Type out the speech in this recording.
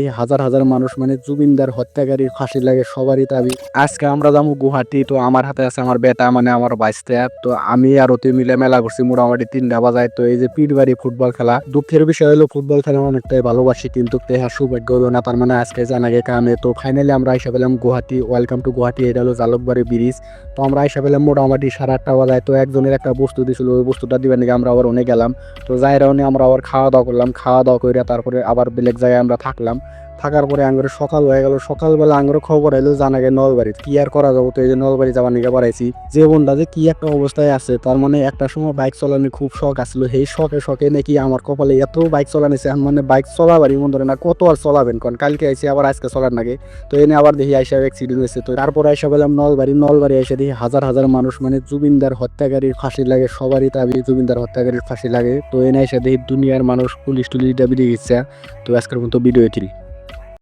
এই হাজার হাজার মানুষ মানে জুবিনদার হত্যাকারীর ফাঁসি লাগে সবারই দাবি। আজকে আমরা যাবো গুয়াহাটি, তো আমার হাতে আছে আমার বেটা মানে আমার বাইশটা। তো আমি আর ওতে মিলে মেলা করছি মোটামুটি 3টা বাজায়। তো এই যে পীরবাড়ি ফুটবল খেলা, দুঃখের বিষয় হলো ফুটবল খেলা অনেকটাই ভালোবাসি, কিন্তু তেহার সৌভাগ্য হলো না, তার মানে আজকে জানাগে কামে। তো ফাইনালি আমরা আইসা পেলাম গুয়াহাটি। Welcome to Guwahati. এটা হলো জালুকবাড়ি ব্রিজ। তো আমরা আইসা পেলাম মোটামুটি 8:30 বাজায়। তো একজনের একটা বস্তু দিছিল, ওই বস্তুটা দিবেন নাকি আমরা আবার অনেক গেলাম। তো যাই রাউনে আমরা আবার খাওয়া দাওয়া করলাম, খাওয়া দাওয়া করে তারপরে আবার বেলেগ জায়গায় আমরা থাকলাম। থাকার পরে আঙ্গুরে সকাল হয়ে গেল। সকালবেলা আঙ্গুরে খবর এলো জানাগে নলবাড়ি। কি আর করা যাবো, তো এই যে নলবাড়ি যাবার নিকে বাড়াইছি। যে বন্ধা যে কি একটা অবস্থায় আছে, তার মানে একটা সময় বাইক চালানোর খুব শখ আসলো, সেই শখে শখে নাকি আমার কপালে এত বাইক চালানিছে। মানে বাইক চলাবারই মন ধরে না, কত আর চলাবেন কন। কালকে আইসি আবার আজকে চলার নাগে। তো এনে আবার দেখি আইসা অ্যাক্সিডেন্ট হয়েছে। তো তারপরে আইসা পেলাম নলবাড়ি এসে দেখি হাজার হাজার মানুষ মানে জুবিনদার হত্যাকারীর ফাঁসি লাগে সবারই দাবি, জুবিনদার হত্যাকারীর ফাঁসি লাগে। তো এনে এসে দেখি দুনিয়ার মানুষ পুলিশ টুলিশ দাবি দিয়ে গেছে। তো আজকের মতো ভিডিও এটি।